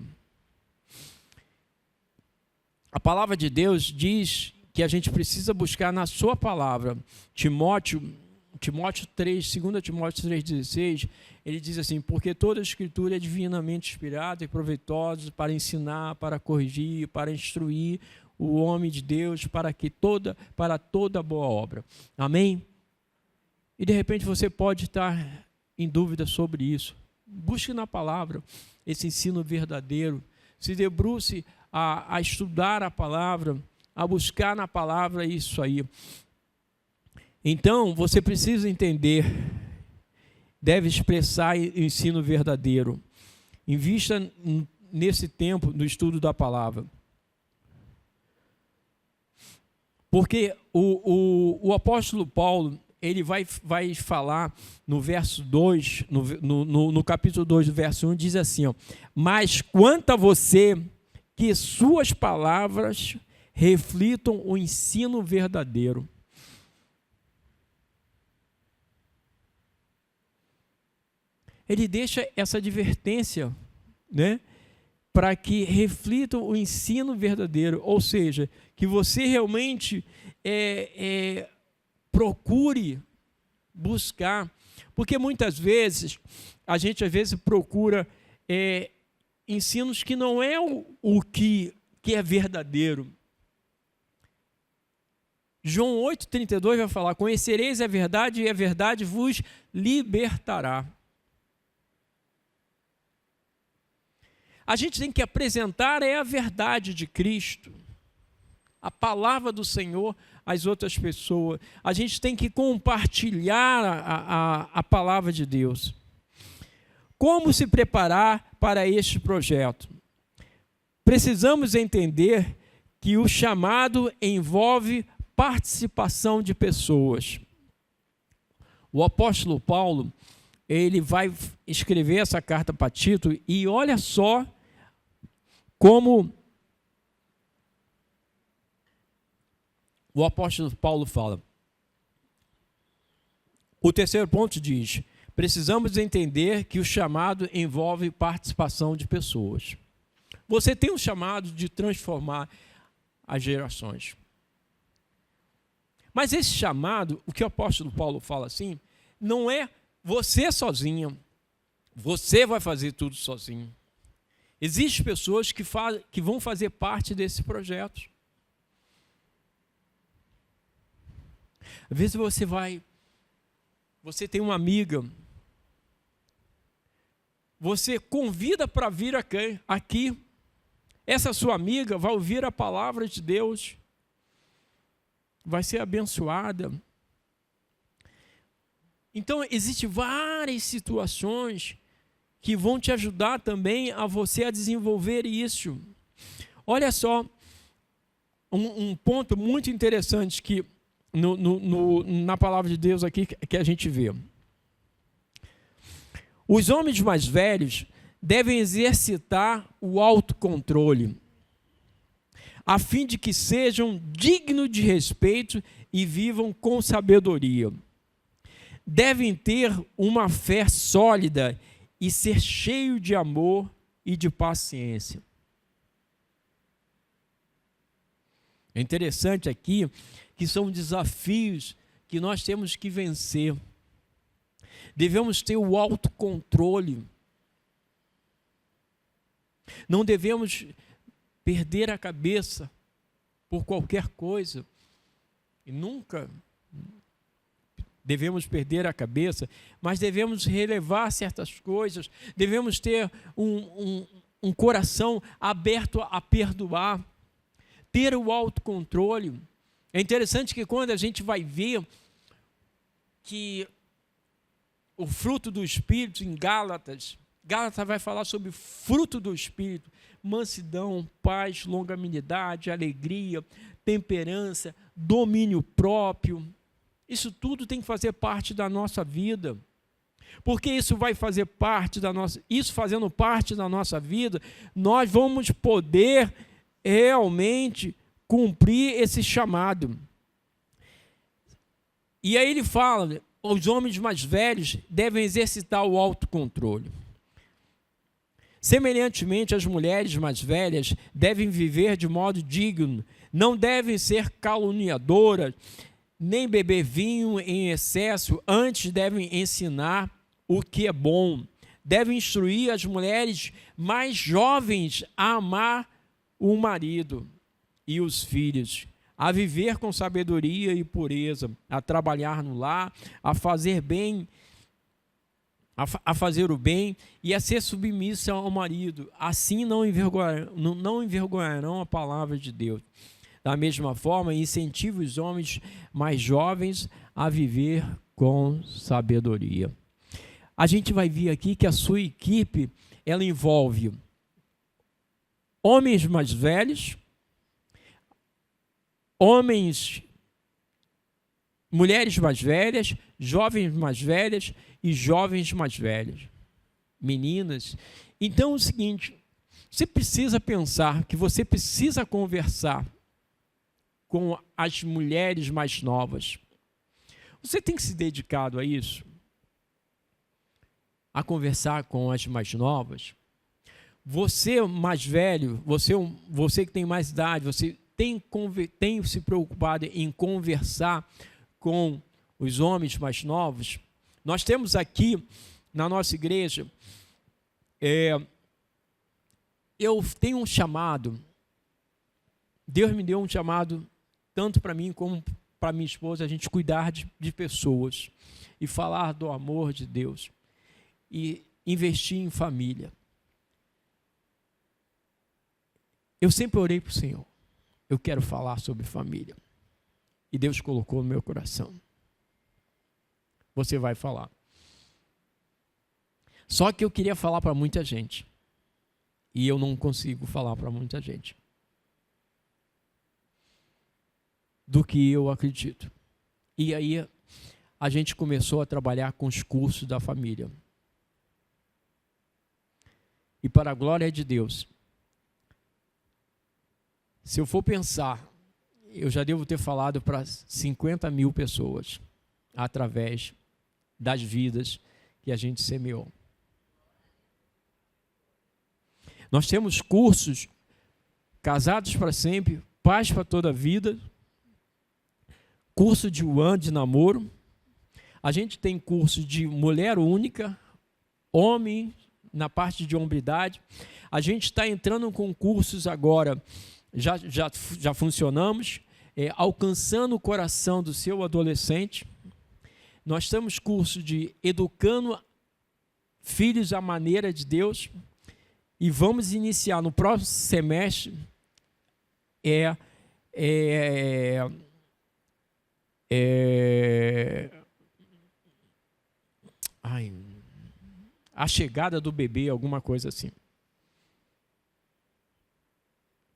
A palavra de Deus diz que a gente precisa buscar na sua palavra. Timóteo 3, 2 Timóteo 3,16, ele diz assim: porque toda a escritura é divinamente inspirada e proveitosa para ensinar, para corrigir, para instruir o homem de Deus, para toda boa obra. Amém? E de repente você pode estar em dúvida sobre isso. Busque na palavra esse ensino verdadeiro. Se debruce a estudar a palavra, a buscar na palavra isso aí. Então, você precisa entender, deve expressar o ensino verdadeiro. Invista nesse tempo no estudo da palavra. Porque o apóstolo Paulo, ele vai falar no verso 2, no capítulo 2, do verso 1, diz assim, ó: mas quanto a você, que suas palavras reflitam o ensino verdadeiro. Ele deixa essa advertência, né, para que reflitam o ensino verdadeiro, ou seja, que você realmente procure buscar, porque muitas vezes a gente procura ensinos que não é o que é verdadeiro. João 8,32 vai falar: conhecereis a verdade e a verdade vos libertará. A gente tem que apresentar a verdade de Cristo, a palavra do Senhor às outras pessoas. A gente tem que compartilhar a palavra de Deus. Como se preparar para este projeto? Precisamos entender que o chamado envolve participação de pessoas. o apóstolo Paulo, ele vai escrever essa carta para Tito, e olha só como o apóstolo Paulo fala. O terceiro ponto diz: precisamos entender que o chamado envolve participação de pessoas. Você tem um chamado de transformar as gerações. Mas esse chamado, o que o apóstolo Paulo fala assim, não é você sozinho, você vai fazer tudo sozinho. Existem pessoas que vão fazer parte desse projeto. Às vezes você tem uma amiga, você convida para vir aqui, essa sua amiga vai ouvir a palavra de Deus, vai ser abençoada. Então, existem várias situações que vão te ajudar também a você a desenvolver isso. Olha só, um ponto muito interessante que na palavra de Deus aqui que a gente vê. Os homens mais velhos devem exercitar o autocontrole, a fim de que sejam dignos de respeito e vivam com sabedoria. Devem ter uma fé sólida e ser cheio de amor e de paciência. É interessante aqui que são desafios que nós temos que vencer. Devemos ter o autocontrole. Não devemos perder a cabeça por qualquer coisa. E nunca devemos perder a cabeça, mas devemos relevar certas coisas, devemos ter um coração aberto a perdoar, ter o autocontrole. É interessante que quando a gente vai ver que o fruto do Espírito em Gálatas vai falar sobre fruto do Espírito: mansidão, paz, longanimidade, alegria, temperança, domínio próprio. Isso tudo tem que fazer parte da nossa vida. Porque isso vai fazer parte da nossa, isso fazendo parte da nossa vida, nós vamos poder realmente cumprir esse chamado. E aí ele fala: os homens mais velhos devem exercitar o autocontrole. Semelhantemente, as mulheres mais velhas devem viver de modo digno, não devem ser caluniadoras, nem beber vinho em excesso, antes devem ensinar o que é bom. Devem instruir as mulheres mais jovens a amar o marido e os filhos, a viver com sabedoria e pureza, a trabalhar no lar, a fazer bem, a fazer o bem e a ser submissa ao marido. Assim não envergonharão a palavra de Deus. Da mesma forma, incentive os homens mais jovens a viver com sabedoria. A gente vai ver aqui que a sua equipe, ela envolve homens mais velhos, mulheres mais velhas, jovens mais velhas e jovens mais velhos, meninas. Então é o seguinte: você precisa pensar que você precisa conversar com as mulheres mais novas. Você tem que se dedicado a isso, a conversar com as mais novas. Você mais velho, você que tem mais idade, você tem se preocupado em conversar com os homens mais novos. Nós temos aqui na nossa igreja, eu tenho um chamado, Deus me deu um chamado, tanto para mim como para minha esposa, a gente cuidar de pessoas e falar do amor de Deus e investir em família. Eu sempre orei para o Senhor: eu quero falar sobre família. E Deus colocou no meu coração: você vai falar. Só que eu queria falar para muita gente. E eu não consigo falar para muita gente do que eu acredito. E aí a gente começou a trabalhar com os cursos da família. E para a glória de Deus, se eu for pensar, eu já devo ter falado para 50 mil pessoas através das vidas que a gente semeou. Nós temos cursos Casados para Sempre, Paz para Toda a Vida, curso de 1 ano de namoro. A gente tem curso de mulher única, homem na parte de hombridade. A gente está entrando com cursos agora, já funcionamos, alcançando o coração do seu adolescente. Nós temos curso de educando filhos à maneira de Deus. E vamos iniciar no próximo semestre a chegada do bebê, alguma coisa assim.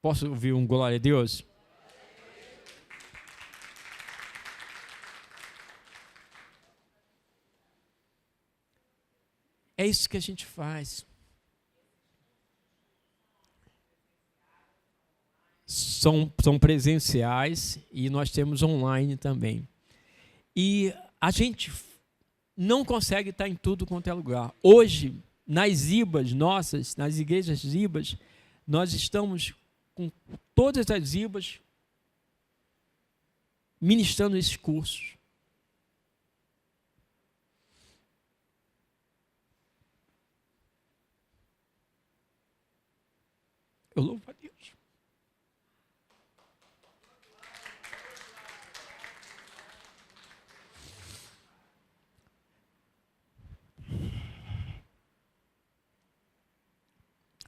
Posso ouvir um glória a Deus? É isso que a gente faz. São presenciais e nós temos online também. E a gente não consegue estar em tudo quanto é lugar. Hoje, nas IBAs nossas, nas igrejas IBAs, nós estamos com todas as IBAs ministrando esses cursos. Eu louvo a Deus.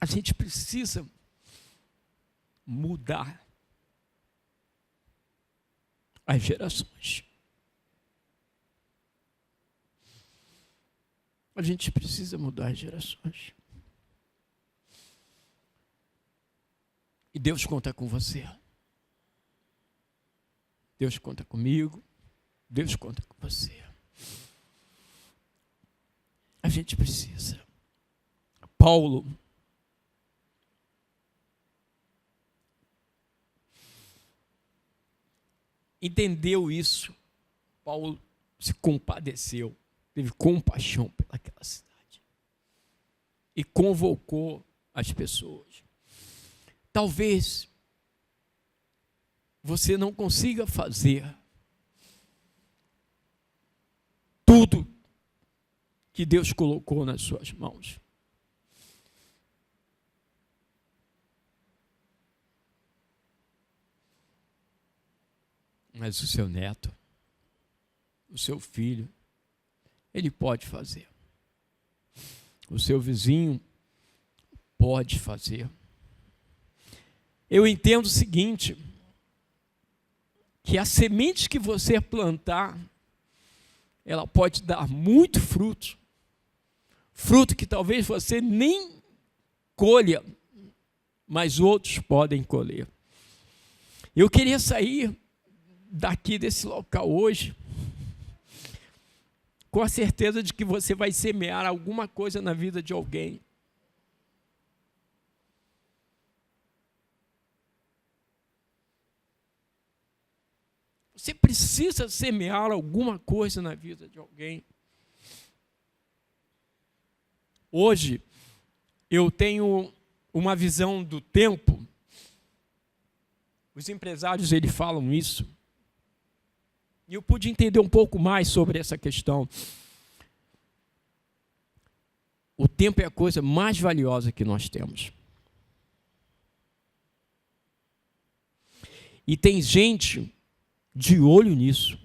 A gente precisa mudar as gerações. A gente precisa mudar as gerações. E Deus conta com você. Deus conta comigo. Deus conta com você. A gente precisa. Paulo entendeu isso. Paulo se compadeceu, teve compaixão pelaquela cidade e convocou as pessoas. Talvez você não consiga fazer tudo que Deus colocou nas suas mãos. Mas o seu neto, o seu filho, ele pode fazer. O seu vizinho pode fazer. Eu entendo o seguinte, que a semente que você plantar, ela pode dar muito fruto, fruto que talvez você nem colha, mas outros podem colher. Eu queria sair daqui desse local hoje, com a certeza de que você vai semear alguma coisa na vida de alguém. Você precisa semear alguma coisa na vida de alguém. Hoje, eu tenho uma visão do tempo. Os empresários, eles falam isso. E eu pude entender um pouco mais sobre essa questão. O tempo é a coisa mais valiosa que nós temos. E tem gente de olho nisso.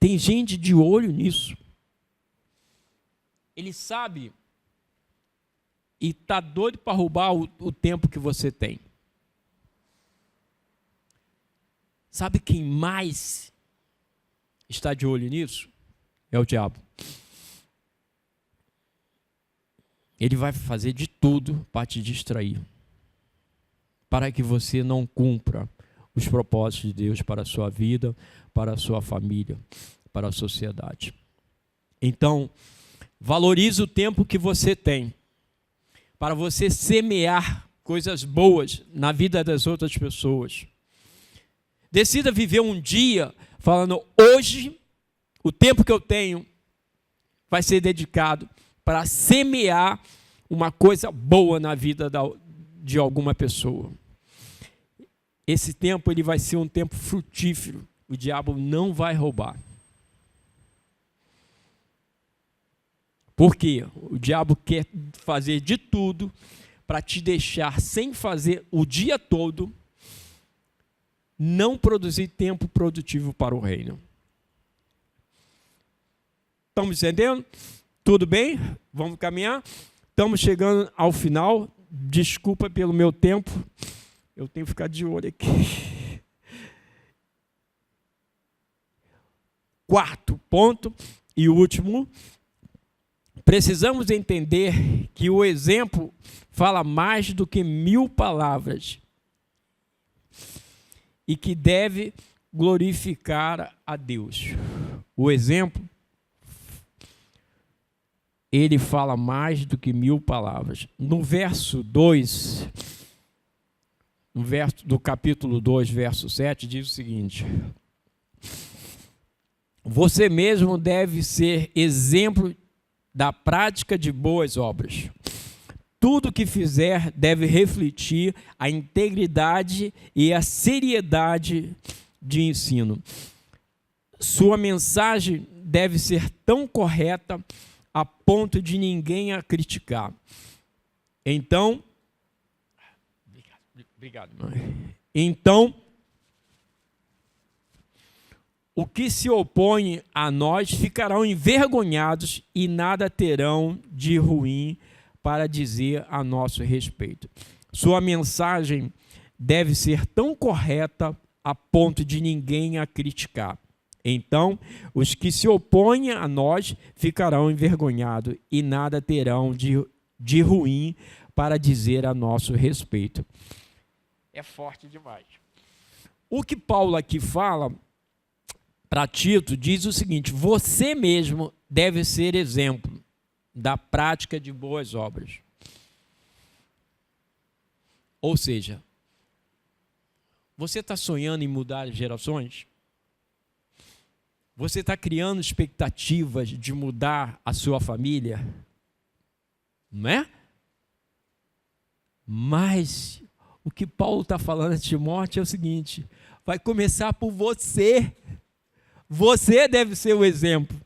Tem gente de olho nisso. Ele sabe e está doido para roubar o tempo que você tem. Sabe quem mais está de olho nisso? É o diabo. Ele vai fazer de tudo para te distrair, para que você não cumpra os propósitos de Deus para a sua vida, para a sua família, para a sociedade. Então, valorize o tempo que você tem para você semear coisas boas na vida das outras pessoas. Decida viver um dia falando, hoje, o tempo que eu tenho vai ser dedicado para semear uma coisa boa na vida de alguma pessoa. Esse tempo ele vai ser um tempo frutífero. O diabo não vai roubar. Por quê? O diabo quer fazer de tudo para te deixar sem fazer o dia todo, não produzir tempo produtivo para o reino. Estamos entendendo? Tudo bem? Vamos caminhar? Estamos chegando ao final. Desculpa pelo meu tempo. Eu tenho que ficar de olho aqui. Quarto ponto e último. Precisamos entender que o exemplo fala mais do que 1000 palavras e que deve glorificar a Deus. O exemplo, ele fala mais do que 1000 palavras. No verso 2, no verso do capítulo 2, verso 7, diz o seguinte: você mesmo deve ser exemplo da prática de boas obras. Tudo que fizer deve refletir a integridade e a seriedade de ensino. Sua mensagem deve ser tão correta a ponto de ninguém a criticar. Então, obrigado. Então, o que se opõe a nós ficarão envergonhados e nada terão de ruim para dizer a nosso respeito. Sua mensagem deve ser tão correta a ponto de ninguém a criticar. Então, os que se opõem a nós ficarão envergonhados e nada terão de ruim para dizer a nosso respeito. É forte demais. O que Paulo aqui fala para Tito diz o seguinte: você mesmo deve ser exemplo da prática de boas obras. Ou seja, você está sonhando em mudar as gerações? Você está criando expectativas de mudar a sua família? Não é? Mas o que Paulo está falando a Timóteo é o seguinte: vai começar por você. Você deve ser o exemplo.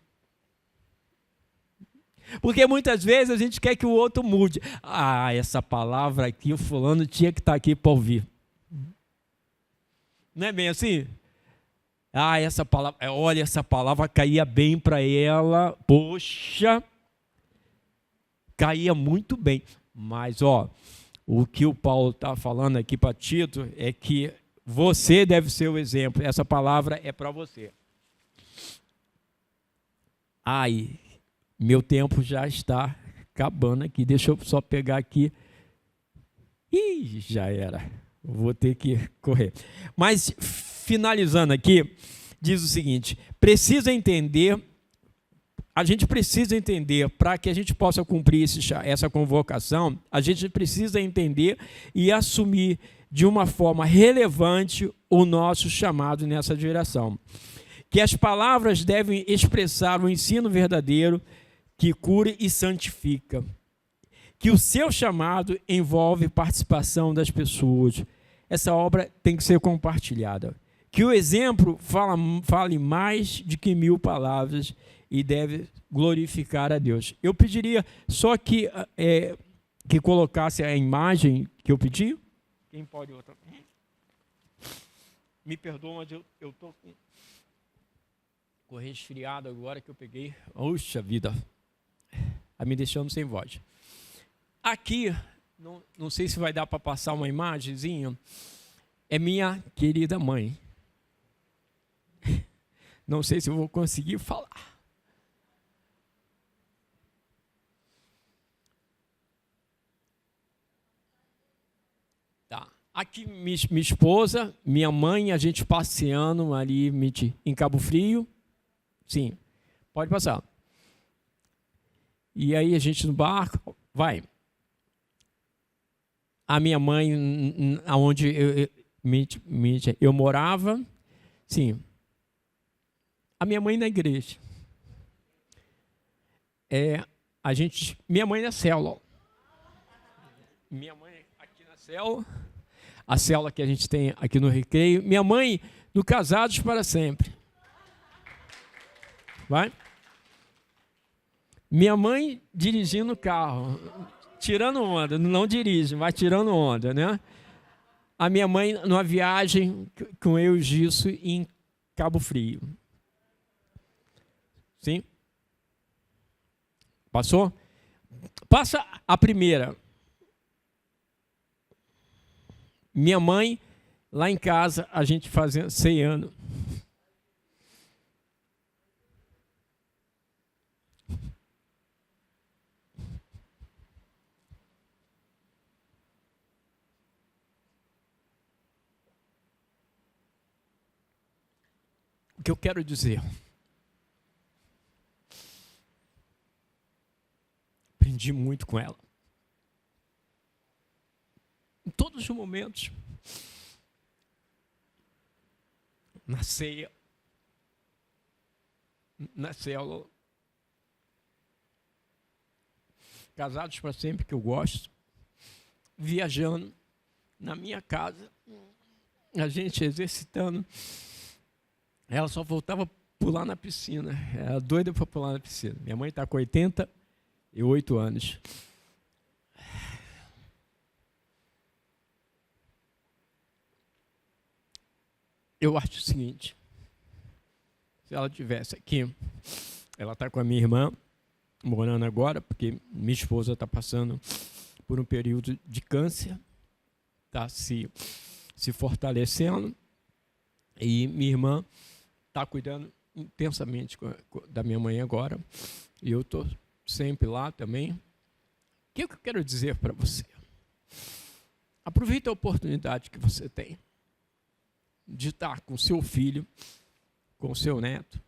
Porque muitas vezes a gente quer que o outro mude. Ah, essa palavra aqui, o fulano tinha que estar aqui para ouvir. Não é bem assim? Ah, essa palavra, olha, essa palavra caía bem para ela. Poxa, caía muito bem. Mas, o que o Paulo está falando aqui para Tito é que você deve ser o exemplo. Essa palavra é para você. Ai, meu tempo já está acabando aqui. Deixa eu só pegar aqui. Ih, já era. Vou ter que correr. Mas, finalizando aqui, diz o seguinte: a gente precisa entender, para que a gente possa cumprir essa convocação, a gente precisa entender e assumir de uma forma relevante o nosso chamado nessa direção. Que as palavras devem expressar o ensino verdadeiro que cura e santifica. Que o seu chamado envolve participação das pessoas. Essa obra tem que ser compartilhada. Que o exemplo fale mais de que 1000 palavras e deve glorificar a Deus. Eu pediria só que colocasse a imagem que eu pedi. Quem pode outra? Me perdoa, mas eu estou com resfriado agora que eu peguei. Puxa vida, me deixando sem voz. Aqui, não sei se vai dar para passar uma imagenzinha, é minha querida mãe. Não sei se eu vou conseguir falar. Tá, Aqui minha esposa, minha mãe, a gente passeando ali em Cabo Frio. Sim, pode passar. E aí a gente no barco, vai. A minha mãe, onde eu morava, sim. A minha mãe na igreja. Minha mãe na célula. Minha mãe aqui na célula. A célula que a gente tem aqui no Recreio. Minha mãe no Casados para Sempre. Vai? Minha mãe dirigindo o carro, tirando onda, não dirige, mas tirando onda, né? A minha mãe numa viagem com eu e o Gisso em Cabo Frio. Sim? Passou? Passa a primeira. Minha mãe, lá em casa, a gente fazendo ceando. O que eu quero dizer? Aprendi muito com ela. Em todos os momentos. Na ceia. Na célula. Casados para Sempre, que eu gosto. Viajando. Na minha casa. A gente exercitando. Ela só voltava a pular na piscina. Era doida para pular na piscina. Minha mãe está com 88 anos. Eu acho o seguinte. Se ela estivesse aqui, ela está com a minha irmã, morando agora, porque minha esposa está passando por um período de câncer, está se fortalecendo, e minha irmã está cuidando intensamente da minha mãe agora, e eu estou sempre lá também. O que eu quero dizer para você? Aproveite a oportunidade que você tem de estar com seu filho, com seu neto.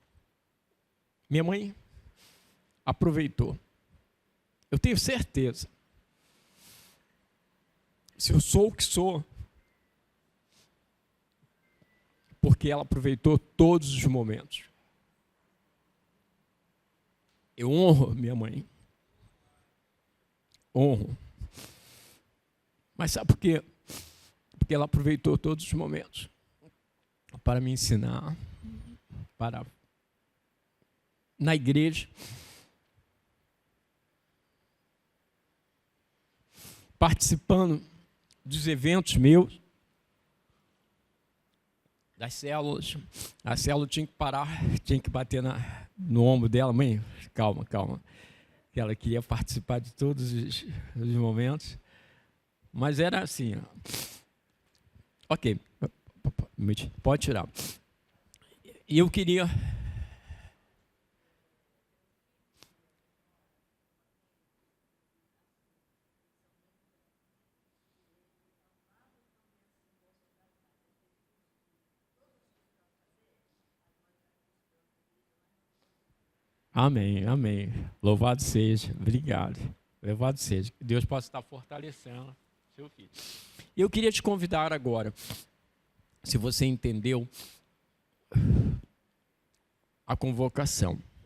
Minha mãe aproveitou. Eu tenho certeza, se eu sou o que sou, porque ela aproveitou todos os momentos. Eu honro minha mãe. Honro. Mas sabe por quê? Porque ela aproveitou todos os momentos para me ensinar, na igreja, participando dos eventos meus, das células. A célula tinha que parar, tinha que bater no ombro dela. Mãe, calma. Que ela queria participar de todos os momentos. Mas era assim. Ok, pode tirar. E eu queria... Amém. Louvado seja. Obrigado. Louvado seja. Que Deus possa estar fortalecendo seu filho. E eu queria te convidar agora, se você entendeu a convocação.